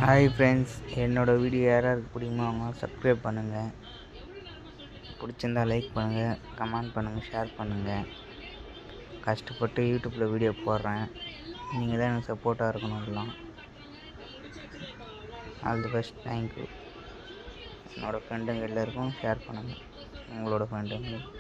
Hi friends, என்னோடய video யாராருக்கு பிடிக்குமோ அவங்க சப்ஸ்கிரைப் பண்ணுங்கள். பிடிச்சிருந்தா லைக் பண்ணுங்கள், கமெண்ட் பண்ணுங்கள், ஷேர் பண்ணுங்கள். கஷ்டப்பட்டு யூடியூப்பில் வீடியோ போடுறேன். நீங்கள் தான் எனக்கு சப்போர்ட்டாக இருக்கணும். எல்லாம் ஆல் தி பெஸ்ட், தேங்க்யூ. என்னோடய ஃப்ரெண்டுங்க எல்லாருக்கும் ஷேர் பண்ணுங்கள், உங்களோட ஃப்ரெண்டுங்களுக்கு.